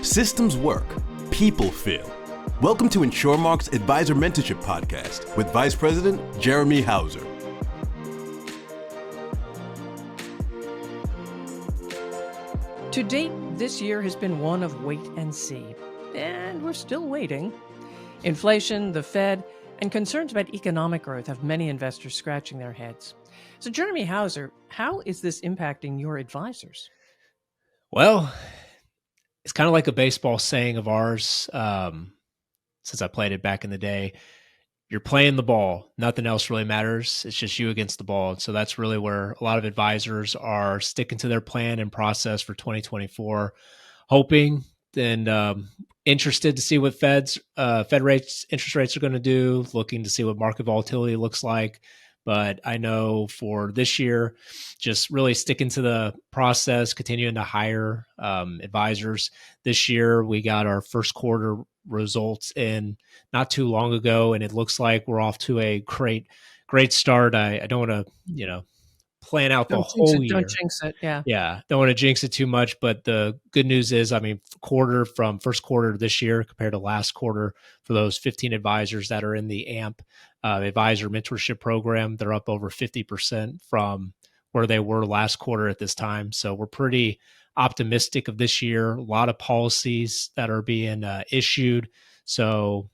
Systems work, people fail. Welcome to InsureMark's Advisor Mentorship Podcast with Vice President Jeremy Hauser. To date, this year has been one of wait and see, and we're still waiting. Inflation, the Fed, and concerns about economic growth have many investors scratching their heads. So, Jeremy Hauser, how is this impacting your advisors? Well, it's kind of like a baseball saying of ours, since I played it back in the day. You're playing the ball. Nothing else really matters. It's just you against the ball. And so that's really where a lot of advisors are sticking to their plan and process for 2024, hoping and interested to see what Fed rates, interest rates are going to do, looking to see what market volatility looks like. But I know for this year, just really sticking to the process, continuing to hire advisors. This year, we got our first quarter results in not too long ago, and it looks like we're off to a great start. I don't want to, plan out the whole year. Don't jinx it, yeah. Yeah, don't want to jinx it too much, but the good news is, first quarter this year compared to last quarter, for those 15 advisors that are in the AMP, Advisor Mentorship Program, they're up over 50% from where they were last quarter at this time. So we're pretty optimistic of this year. A lot of policies that are being issued. So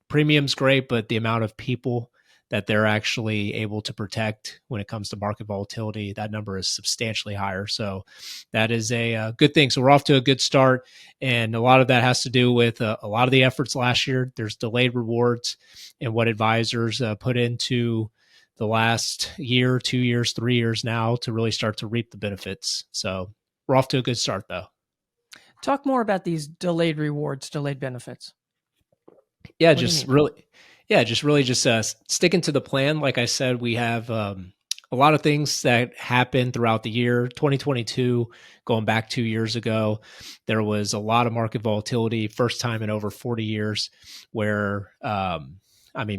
premium's great, but the amount of people that they're actually able to protect when it comes to market volatility, that number is substantially higher. So that is a good thing. So we're off to a good start. And a lot of that has to do with a lot of the efforts last year. There's delayed rewards and what advisors put into the last year, 2 years, 3 years now to really start to reap the benefits. So we're off to a good start, though. Talk more about these delayed rewards, delayed benefits. Yeah, just really sticking to the plan. Like I said, we have a lot of things that happened throughout the year. 2022, going back 2 years ago, there was a lot of market volatility, first time in over 40 years, where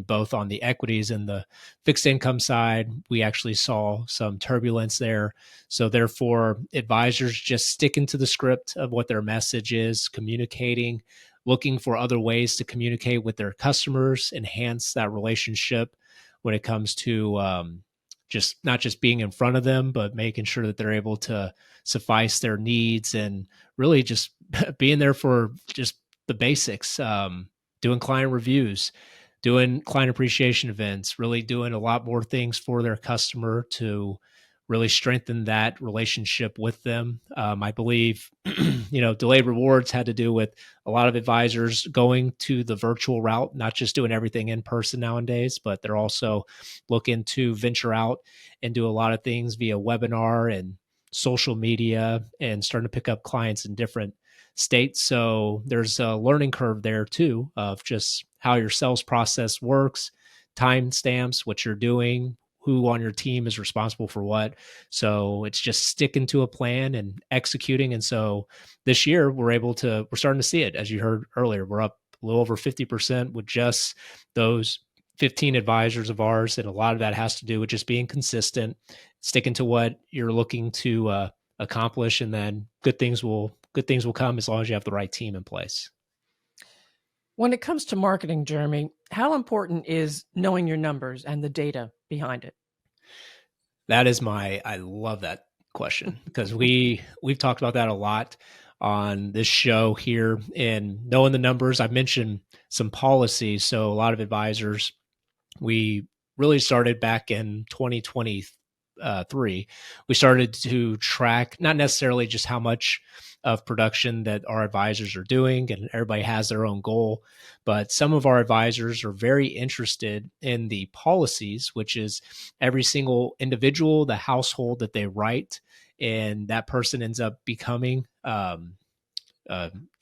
both on the equities and the fixed income side, we actually saw some turbulence there. So therefore, advisors just sticking to the script of what their message is, communicating, looking for other ways to communicate with their customers, enhance that relationship when it comes to just not just being in front of them, but making sure that they're able to suffice their needs and really just being there for just the basics, doing client reviews, doing client appreciation events, really doing a lot more things for their customer to really strengthen that relationship with them. I believe, delayed rewards had to do with a lot of advisors going to the virtual route, not just doing everything in person nowadays, but they're also looking to venture out and do a lot of things via webinar and social media and starting to pick up clients in different states. So there's a learning curve there too of just how your sales process works, timestamps, what you're doing, who on your team is responsible for what. So it's just sticking to a plan and executing. And so this year we're starting to see it. As you heard earlier, we're up a little over 50% with just those 15 advisors of ours. And a lot of that has to do with just being consistent, sticking to what you're looking to accomplish. And then good things will come as long as you have the right team in place. When it comes to marketing, Jeremy, how important is knowing your numbers and the data behind it? I love that question because we've talked about that a lot on this show here, and knowing the numbers. I've mentioned some policies. So a lot of advisors, we really started back in 2023. We started to track not necessarily just how much of production that our advisors are doing, and everybody has their own goal, but some of our advisors are very interested in the policies, which is every single individual, the household that they write, and that person ends up becoming an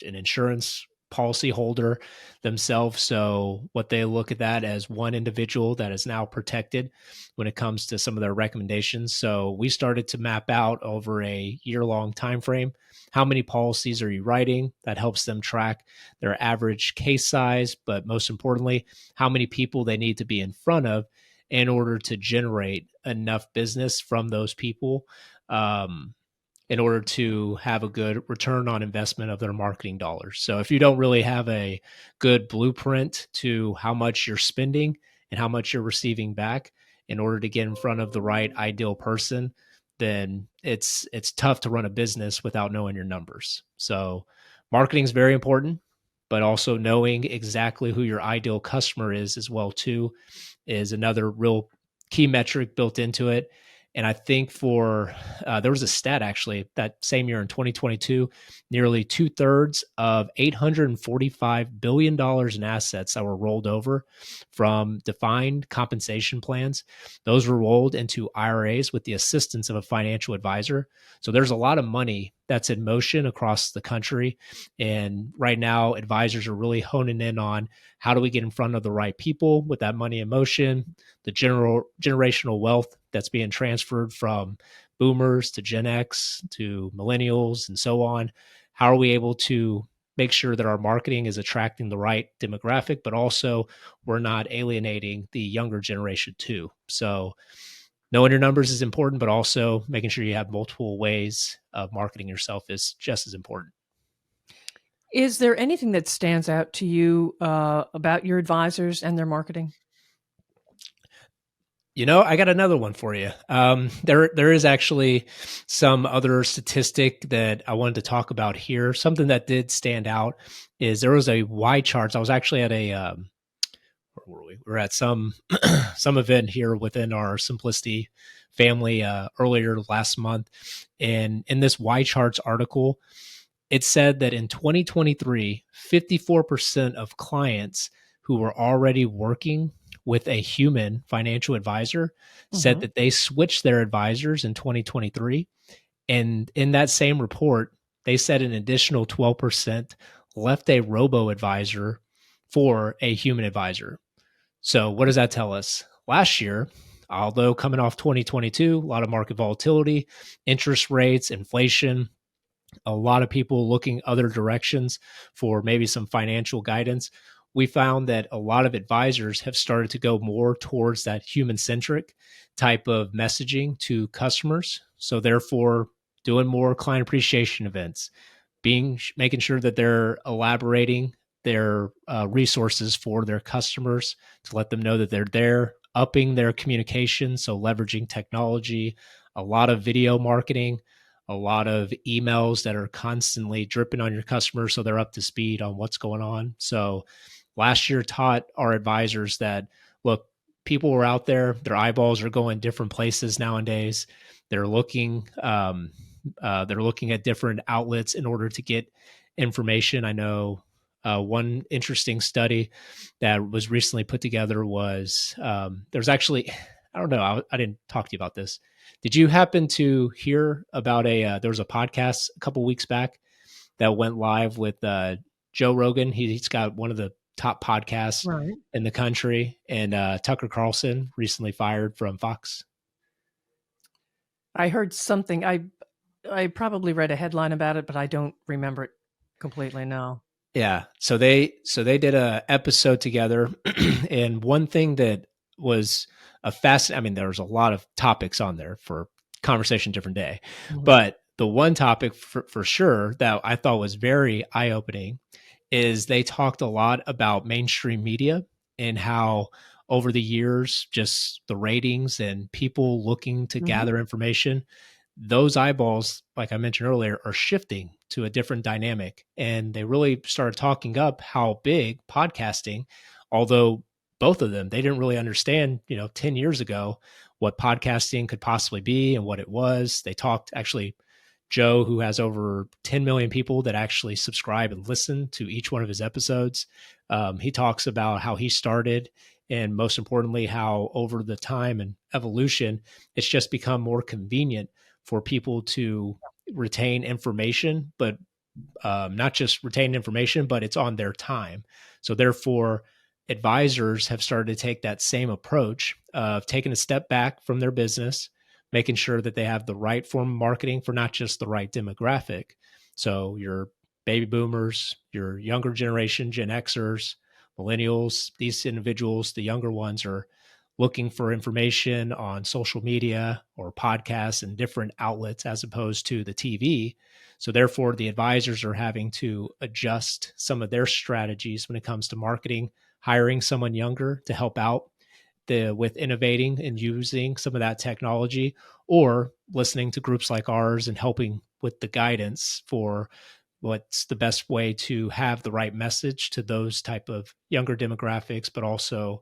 insurance policy holder themselves. So what they look at that as one individual that is now protected when it comes to some of their recommendations. So we started to map out over a year-long time frame, how many policies are you writing? That helps them track their average case size, but most importantly, how many people they need to be in front of in order to generate enough business from those people in order to have a good return on investment of their marketing dollars. So if you don't really have a good blueprint to how much you're spending and how much you're receiving back in order to get in front of the right ideal person, then it's tough to run a business without knowing your numbers. So marketing is very important, but also knowing exactly who your ideal customer is as well too is another real key metric built into it. And I think there was a stat actually that same year in 2022, nearly 2/3 of $845 billion in assets that were rolled over from defined compensation plans. Those were rolled into IRAs with the assistance of a financial advisor. So there's a lot of money that's in motion across the country. And right now, advisors are really honing in on how do we get in front of the right people with that money in motion, the generational wealth that's being transferred from boomers to Gen X to millennials and so on. How are we able to make sure that our marketing is attracting the right demographic, but also we're not alienating the younger generation too? So knowing your numbers is important, but also making sure you have multiple ways of marketing yourself is just as important. Is there anything that stands out to you about your advisors and their marketing? I got another one for you. There is actually some other statistic that I wanted to talk about here. Something that did stand out is there was a Y chart. I was actually at where were we? We're at some some event here within our Simplicity family earlier last month, and in this Y charts article, it said that in 2023, 54% of clients who were already working with a human financial advisor said that they switched their advisors in 2023. And in that same report, they said an additional 12% left a robo advisor for a human advisor. So, what does that tell us? Last year, although coming off 2022, a lot of market volatility, interest rates, inflation, a lot of people looking other directions for maybe some financial guidance, we found that a lot of advisors have started to go more towards that human centric type of messaging to customers. So therefore, doing more client appreciation events, making sure that they're elaborating their resources for their customers to let them know that they're there, upping their communication, so leveraging technology, a lot of video marketing, a lot of emails that are constantly dripping on your customers so they're up to speed on what's going on. So last year taught our advisors that, look, people were out there, their eyeballs are going different places nowadays. They're looking at different outlets in order to get information. I know one interesting study that was recently put together was there's actually, I don't know, I didn't talk to you about this. Did you happen to hear about there was a podcast a couple weeks back that went live with Joe Rogan? He's got one of the top podcasts Right. in the country, and Tucker Carlson recently fired from Fox. I heard something. I probably read a headline about it, but I don't remember it completely. No. Yeah. So they did a episode together, and one thing that was I mean, there was a lot of topics on there for conversation different day, but the one topic for sure that I thought was very eye opening is they talked a lot about mainstream media and how over the years, just the ratings and people looking to gather information, those eyeballs, like I mentioned earlier, are shifting to a different dynamic. And they really started talking up how big podcasting, although both of them, they didn't really understand, 10 years ago what podcasting could possibly be and what it was. They talked actually, Joe, who has over 10 million people that actually subscribe and listen to each one of his episodes. He talks about how he started, and most importantly, how over the time and evolution, it's just become more convenient for people to retain information, but not just retain information, but it's on their time. So therefore, advisors have started to take that same approach of taking a step back from their business, making sure that they have the right form of marketing for not just the right demographic. So your baby boomers, your younger generation, Gen Xers, millennials, these individuals, the younger ones are looking for information on social media or podcasts and different outlets as opposed to the TV. So therefore, the advisors are having to adjust some of their strategies when it comes to marketing, hiring someone younger to help out with innovating and using some of that technology, or listening to groups like ours and helping with the guidance for what's the best way to have the right message to those type of younger demographics, but also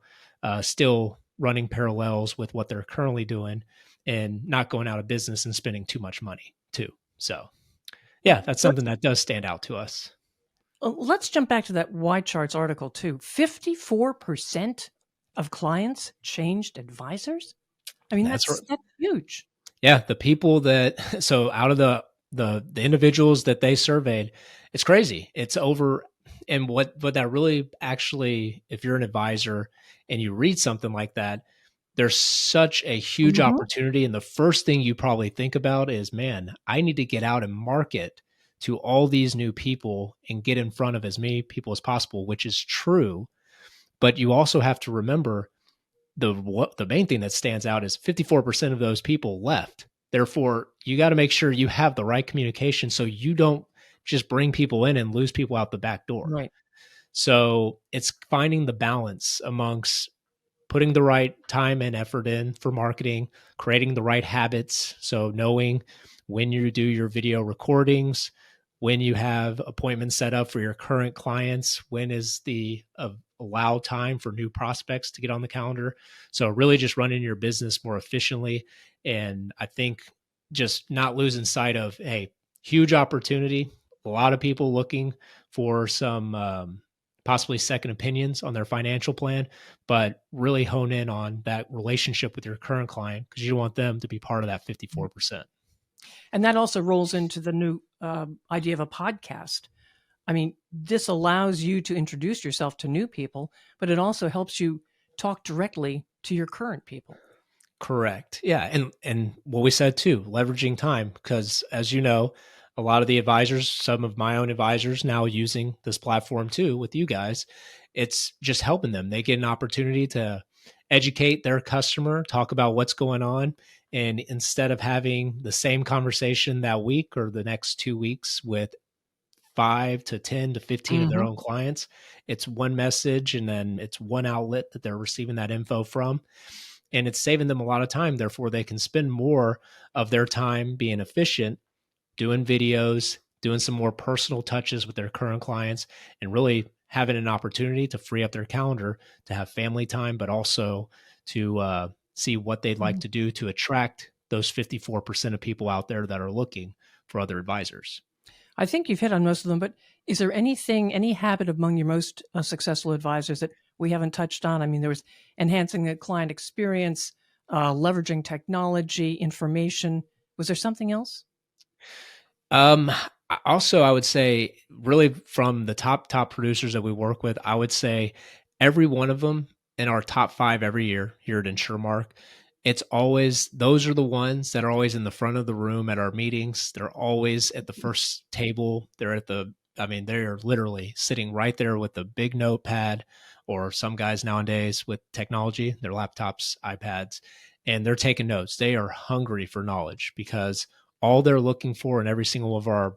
still running parallels with what they're currently doing and not going out of business and spending too much money too. So yeah, Well, that's something that does stand out to us. let's jump back to that Y Charts article too. 54% of clients changed advisors. I mean, That's that's huge. Yeah, the people that so out of the individuals that they surveyed, it's crazy. It's over. And what that really actually, if you're an advisor and you read something like that, there's such a huge Mhm. opportunity. And the first thing you probably think about is, man, I need to get out and market to all these new people and get in front of as many people as possible, which is true. But you also have to remember the main thing that stands out is 54% of those people left. Therefore, you got to make sure you have the right communication so you don't just bring people in and lose people out the back door. Right. So it's finding the balance amongst putting the right time and effort in for marketing, creating the right habits. So knowing when you do your video recordings, when you have appointments set up for your current clients, when is the allow time for new prospects to get on the calendar. So really just running your business more efficiently. And I think just not losing sight of, hey, huge opportunity, a lot of people looking for some possibly second opinions on their financial plan, but really hone in on that relationship with your current client because you don't want them to be part of that 54%. And that also rolls into the new idea of a podcast. I mean, this allows you to introduce yourself to new people, but it also helps you talk directly to your current people. Correct. Yeah. And what we said too, leveraging time, because as you know, a lot of the advisors, some of my own advisors now using this platform too with you guys, it's just helping them. They get an opportunity to educate their customer, talk about what's going on. And instead of having the same conversation that week or the next 2 weeks with 5 to 10 to 15 of their Mhm. own clients, it's one message and then it's one outlet that they're receiving that info from, and it's saving them a lot of time. Therefore, they can spend more of their time being efficient, doing videos, doing some more personal touches with their current clients, and really having an opportunity to free up their calendar to have family time, but also to see what they'd like Mhm. to do to attract those 54% of people out there that are looking for other advisors. I think you've hit on most of them, but is there anything, any habit among your most successful advisors that we haven't touched on? I mean, there was enhancing the client experience, leveraging technology, information. Was there something else? Um, Also, I would say, really, from the top producers that we work with, I would say every one of them in our top 5 every year here at InsureMark, it's always those are the ones that are always in the front of the room at our meetings. They're always at the first table. They're at the I mean, they're literally sitting right there with a big notepad, or some guys nowadays with technology, their laptops, iPads, and they're taking notes. They are hungry for knowledge because all they're looking for in every single of our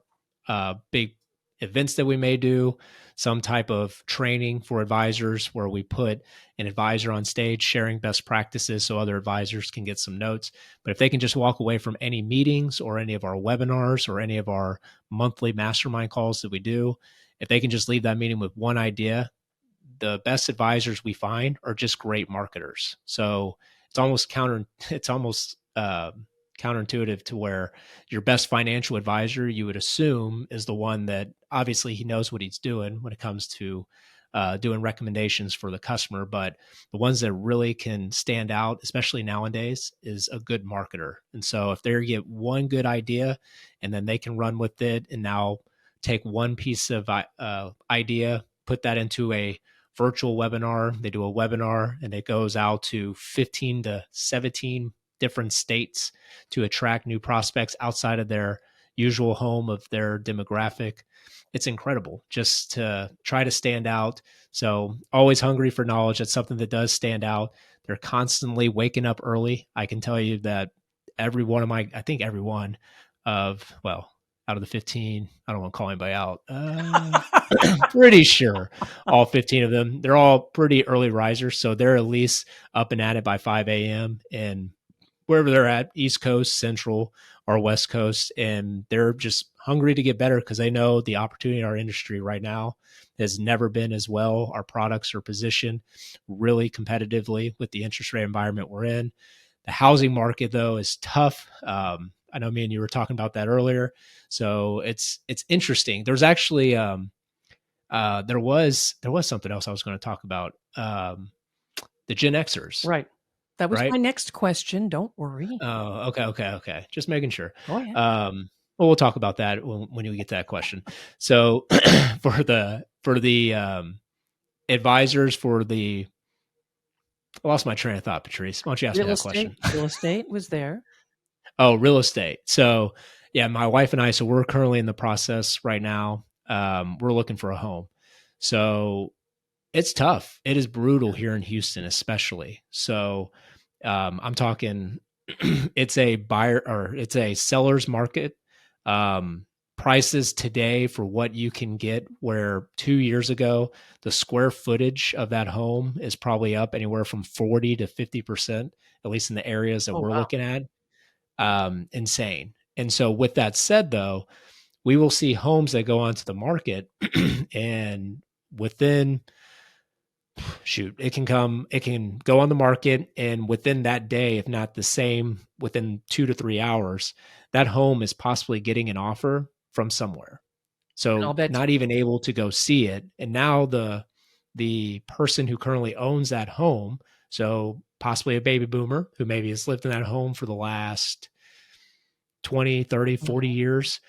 big events that we may do, some type of training for advisors where we put an advisor on stage sharing best practices so other advisors can get some notes. But if they can just walk away from any meetings or any of our webinars or any of our monthly mastermind calls that we do, if they can just leave that meeting with one idea, the best advisors we find are just great marketers. So it's almost counterintuitive to where your best financial advisor you would assume is the one that obviously he knows what he's doing when it comes to doing recommendations for the customer. But the ones that really can stand out, especially nowadays, is a good marketer. And so if they get one good idea and then they can run with it and now take one piece of idea, put that into a virtual webinar. They do a webinar and it goes out to 15 to 17 different states to attract new prospects outside of their usual home of their demographic. It's incredible just to try to stand out. So always hungry for knowledge. That's something that does stand out. They're constantly waking up early. I can tell you that I think every one of, well, out of the 15, I don't want to call anybody out. Pretty sure all 15 of them, they're all pretty early risers. So they're at least up and at it by 5 a.m. and wherever they're at, East Coast, Central, or West Coast. And they're just hungry to get better because they know the opportunity in our industry right now has never been as well. Our products are positioned really competitively with the interest rate environment we're in. The housing market, though, is tough. I know me and you were talking about that earlier. So it's interesting. There's actually there was something else I was going to talk about. The Gen Xers. Right. That was right? my next question. Don't worry. Oh, okay. Just making sure. Go ahead. Well, we'll talk about that when we get to that question. So for the advisors for the, I lost my train of thought, Patrice. Why don't you ask me that question? Real estate was there. Oh, real estate. So yeah, my wife and I, so we're currently in the process right now. We're looking for a home. So it's tough. It is brutal here in Houston, especially. So I'm talking it's a seller's market. Prices today for what you can get, where 2 years ago, the square footage of that home is probably up anywhere from 40 to 50%, at least in the areas that we're looking at. Insane. And so with that said, though, we will see homes that go onto the market and within it can go on the market, and within that day, if not the same, within 2 to 3 hours, that home is possibly getting an offer from somewhere. So not even able to go see it. And now the person who currently owns that home, so possibly a baby boomer who maybe has lived in that home for the last 20, 30, 40 years,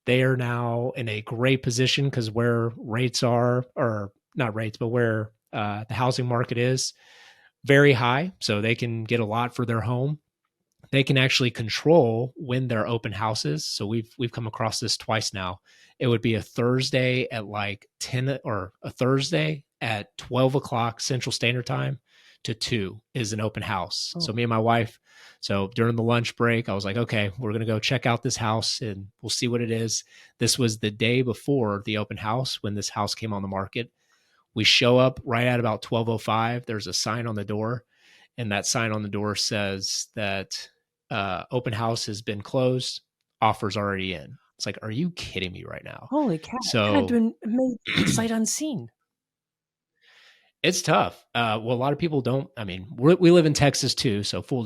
they are now in a great position because where rates are, or not rates, but where the housing market is very high. So they can get a lot for their home. They can actually control when they're open houses. So we've come across this twice now. It would be a Thursday at like 10 or a Thursday at 12 o'clock Central Standard Time to 2 is an open house. So me and my wife, so during the lunch break, I was like, okay, we're going to go check out this house and we'll see what it is. This was the day before the open house when this house came on the market. We show up right at about 12:05. There's a sign on the door, and that sign on the door says that open house has been closed. Offers already in. It's like, are you kidding me right now? Holy cow! So It had been made sight unseen. It's tough. Well, a lot of people don't. I mean, we live in Texas too, so full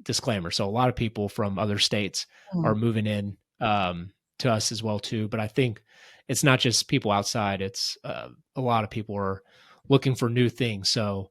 disclaimer. So a lot of people from other states are moving in to us as well too. But I think it's not just people outside. It's a lot of people are looking for new things. So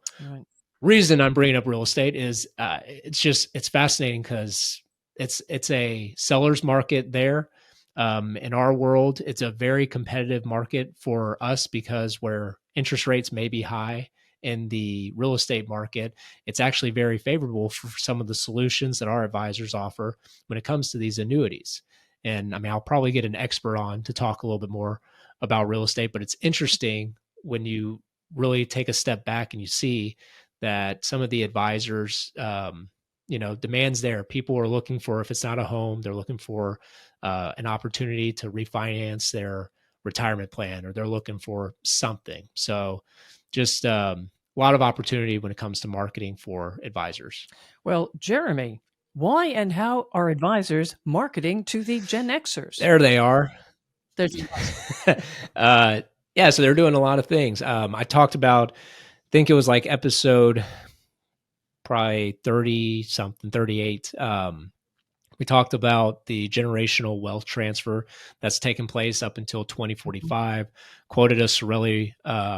reason I'm bringing up real estate is it's fascinating because it's a seller's market there. In our world, it's a very competitive market for us because where interest rates may be high in the real estate market, it's actually very favorable for some of the solutions that our advisors offer when it comes to these annuities. And I mean, I'll probably get an expert on to talk a little bit more about real estate, but it's interesting when you really take a step back and you see that some of the advisors, demands there. People are looking for, if it's not a home, they're looking for an opportunity to refinance their retirement plan, or they're looking for something. So just a lot of opportunity when it comes to marketing for advisors. Well, Jeremy, why and how are advisors marketing to the Gen Xers? There they are. Yeah, so they're doing a lot of things. I talked about, I think it was like episode probably 30 something, 38. We talked about the generational wealth transfer that's taken place up until 2045, quoted a Sorelli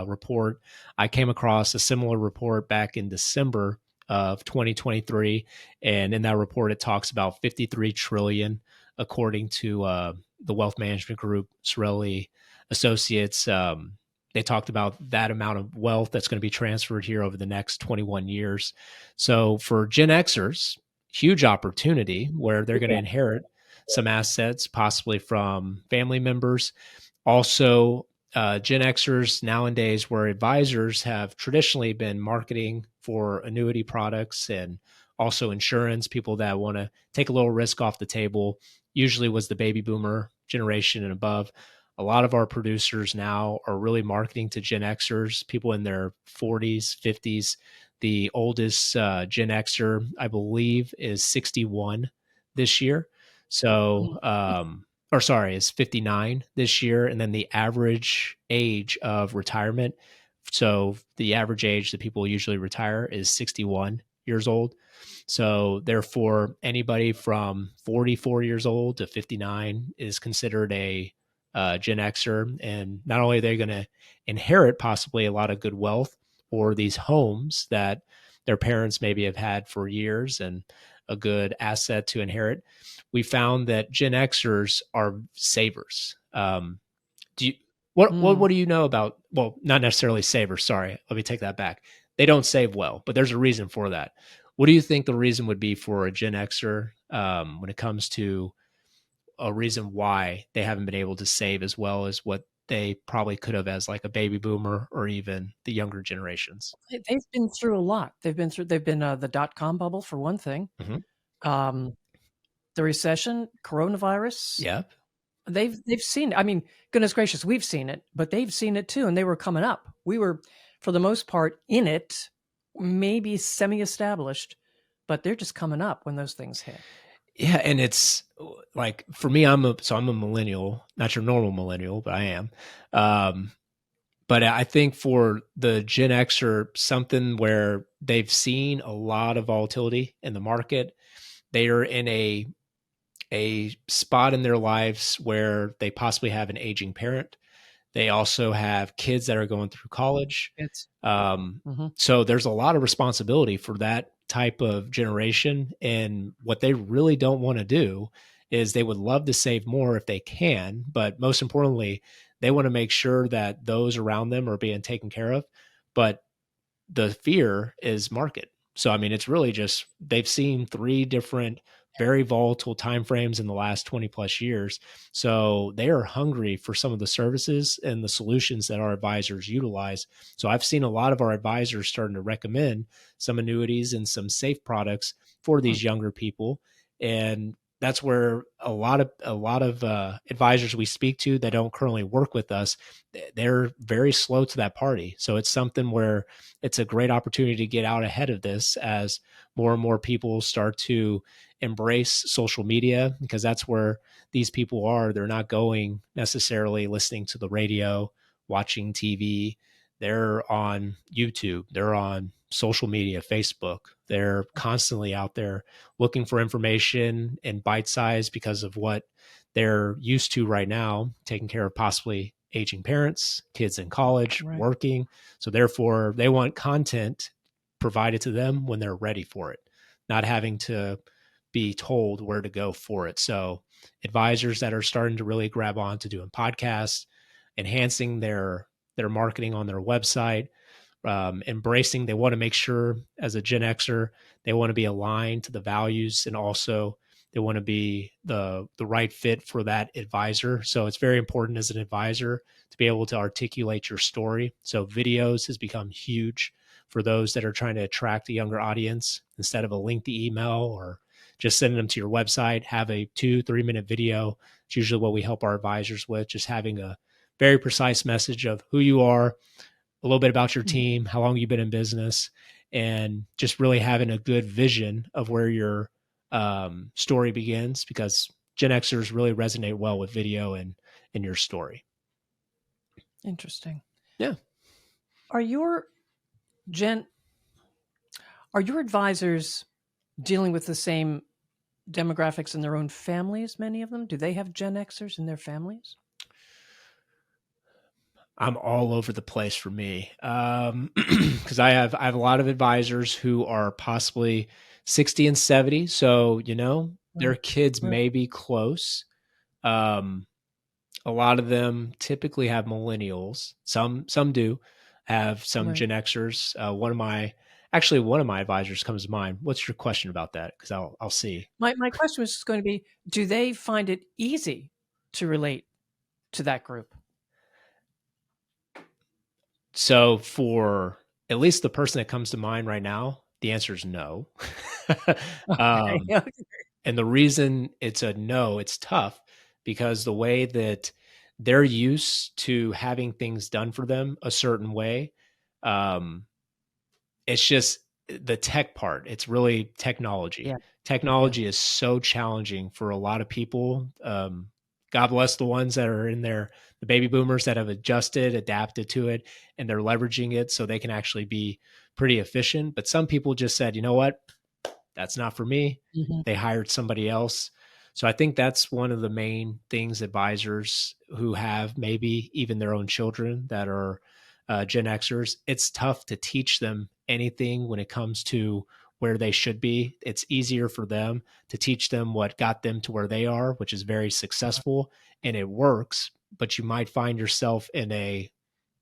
report. I came across a similar report back in December of 2023. And in that report, it talks about 53 trillion, according to the wealth management group, Sorelli Associates. They talked about that amount of wealth that's going to be transferred here over the next 21 years. So for Gen Xers, huge opportunity where they're going to inherit some assets, possibly from family members. Also, Gen Xers nowadays, where advisors have traditionally been marketing for annuity products and also insurance, people that want to take a little risk off the table, usually was the baby boomer generation and above. A lot of our producers now are really marketing to Gen Xers, people in their 40s, 50s. The oldest Gen Xer, I believe, is 61 this year. So, or sorry, is 59 this year. And then the average age of retirement. So the average age that people usually retire is 61 years old. So therefore, anybody from 44 years old to 59 is considered a Gen Xer. And not only are they going to inherit possibly a lot of good wealth or these homes that their parents maybe have had for years and a good asset to inherit, we found that Gen Xers are savers. Do you what do you know about? Well, not necessarily savers. Sorry, let me take that back. They don't save well, but there's a reason for that. What do you think the reason would be for a Gen Xer when it comes to a reason why they haven't been able to save as well as what they probably could have as like a baby boomer or even the younger generations? They've been through a lot. They've been the dot-com bubble for one thing. Mhm. The recession, coronavirus. Yep. They've seen it. I mean, goodness gracious, we've seen it, but they've seen it too, and they were coming up. We were, for the most part, in it, maybe semi-established, but they're just coming up when those things hit. Yeah, and it's like for me, I'm a millennial, not your normal millennial, but I am. But I think for the Gen Xer, something where they've seen a lot of volatility in the market, they are in a spot in their lives where they possibly have an aging parent. They also have kids that are going through college. So there's a lot of responsibility for that type of generation. And what they really don't want to do is they would love to save more if they can. But most importantly, they want to make sure that those around them are being taken care of. But the fear is market. So, I mean, it's really just they've seen three different very volatile timeframes in the last 20 plus years. So they are hungry for some of the services and the solutions that our advisors utilize. So I've seen a lot of our advisors starting to recommend some annuities and some safe products for these younger people. And that's where a lot of advisors we speak to that don't currently work with us, they're very slow to that party. So it's something where it's a great opportunity to get out ahead of this as more and more people start to embrace social media, because that's where these people are. They're not going necessarily listening to the radio, watching TV. They're on YouTube. They're on social media, Facebook. They're constantly out there looking for information in bite size because of what they're used to right now, taking care of possibly aging parents, kids in college, Right. working. So therefore, they want content provided to them when they're ready for it, not having to be told where to go for it. So advisors that are starting to really grab on to doing podcasts, enhancing their marketing on their website, embracing, they want to make sure as a Gen Xer, they want to be aligned to the values, and also they want to be the right fit for that advisor. So it's very important as an advisor to be able to articulate your story. So videos has become huge for those that are trying to attract a younger audience. Instead of a lengthy email or just sending them to your website, have a 2-3 minute video. It's usually what we help our advisors with, just having a very precise message of who you are, a little bit about your team, how long you've been in business, and just really having a good vision of where your story begins, because Gen Xers really resonate well with video and in your story. Interesting. Yeah. Are your advisors dealing with the same demographics in their own families, many of them? Do they have Gen Xers in their families? I'm all over the place for me, because I have a lot of advisors who are possibly 60 and 70. So, their kids may be close. A lot of them typically have millennials. Some do have some Gen Xers. One of my advisors comes to mind. What's your question about that? Because I'll see. My question was just going to be, do they find it easy to relate to that group? So for at least the person that comes to mind right now, the answer is no. Okay. um, and the reason it's a no, it's tough because the way that they're used to having things done for them a certain way, um, it's just the tech part. It's really technology. Yeah. Yeah. Technology is so challenging for a lot of people. God bless the ones that are in there, the baby boomers that have adjusted, adapted to it, and they're leveraging it so they can actually be pretty efficient. But some people just said, you know what? That's not for me. Mhm. They hired somebody else. So I think that's one of the main things advisors who have maybe even their own children that are Gen Xers, it's tough to teach them anything when it comes to where they should be. It's easier for them to teach them what got them to where they are, which is very successful and it works. But you might find yourself in a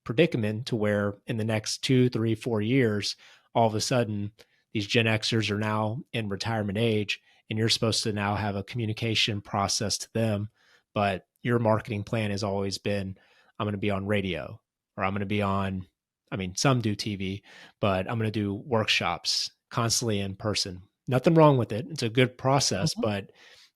predicament to where in the next 2, 3, 4 years, all of a sudden, these Gen Xers are now in retirement age, and you're supposed to now have a communication process to them. But your marketing plan has always been, I'm going to be on radio, or I'm going to be on, I mean, some do TV, but I'm going to do workshops constantly in person. Nothing wrong with it. It's a good process. Mhm. But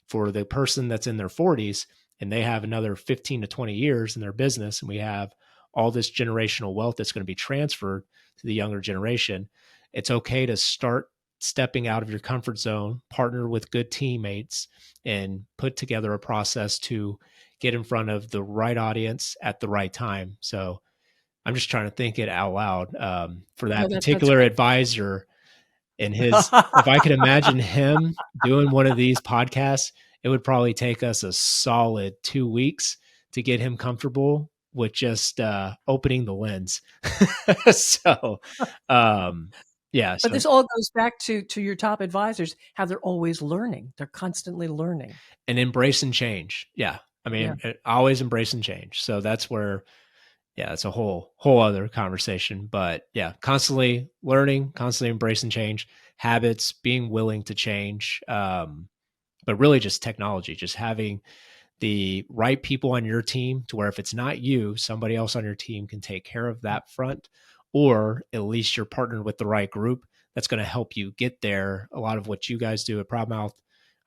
for the person that's in their 40s and they have another 15 to 20 years in their business, and we have all this generational wealth that's going to be transferred to the younger generation, it's okay to start stepping out of your comfort zone, partner with good teammates, and put together a process to get in front of the right audience at the right time. So I'm just trying to think it out loud for No, that that's particular great. advisor and his, if I could imagine him doing one of these podcasts, it would probably take us a solid 2 weeks to get him comfortable with just opening the lens. So, um, yeah. But So, this all goes back to your top advisors, how they're always learning. They're constantly learning. and embrace and change. Yeah. I Yeah. mean, always embrace and change. So that's where, yeah, it's a whole other conversation. But yeah, constantly learning, constantly embracing change, habits, being willing to change. But really just technology, just having the right people on your team to where if it's not you, somebody else on your team can take care of that front, or at least you're partnered with the right group that's going to help you get there. A lot of what you guys do at Proudmouth,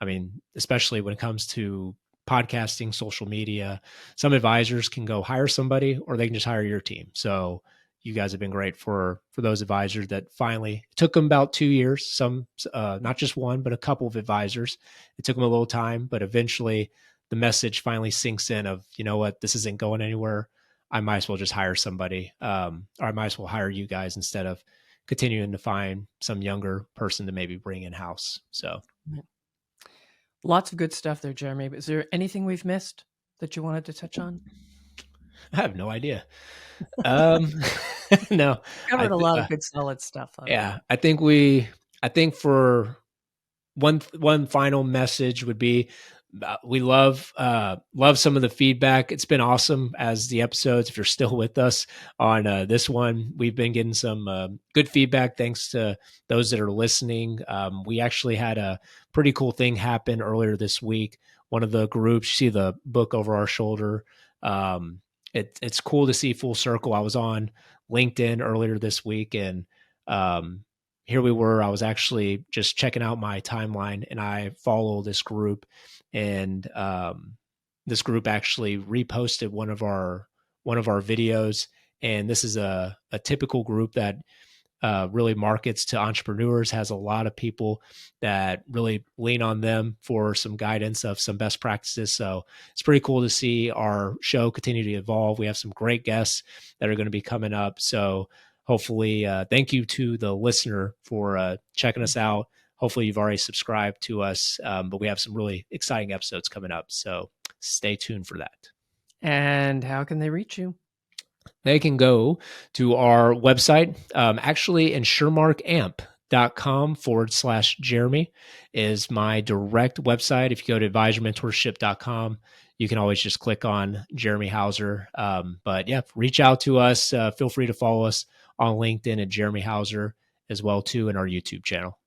I mean, especially when it comes to podcasting, social media, some advisors can go hire somebody or they can just hire your team. So you guys have been great for those advisors that finally it took them about 2 years, some not just one, but a couple of advisors. It took them a little time, but eventually the message finally sinks in of, you know what, this isn't going anywhere. I might as well just hire somebody, or I might as well hire you guys instead of continuing to find some younger person to maybe bring in house. So Lots of good stuff there, Jeremy. Is there anything we've missed that you wanted to touch on? I have no idea. Um, no, Covered a lot uh, of good solid stuff on it. yeah, I think for one final message would be we love some of the feedback. It's been awesome as the episodes. If you're still with us on this one, we've been getting some good feedback thanks to those that are listening. We actually had a pretty cool thing happen earlier this week. One of the groups, you see the book over our shoulder. It's cool to see full circle. I was on LinkedIn earlier this week, and um, here we were. I was actually just checking out my timeline, and I follow this group, and this group actually reposted one of our videos. And this is a typical group that really markets to entrepreneurs, has a lot of people that really lean on them for some guidance of some best practices. So it's pretty cool to see our show continue to evolve. We have some great guests that are going to be coming up. So hopefully, thank you to the listener for checking us out. Hopefully, you've already subscribed to us, but we have some really exciting episodes coming up. So stay tuned for that. And how can they reach you? They can go to our website. Actually, insuremarkamp.com/Jeremy is my direct website. If you go to advisormentorship.com, you can always just click on Jeremy Hauser. But yeah, reach out to us. Feel free to follow us on LinkedIn at Jeremy Hauser as well too, in our YouTube channel.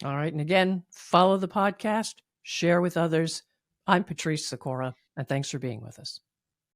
All right. And again, follow the podcast, share with others. I'm Patrice Sikora, and thanks for being with us.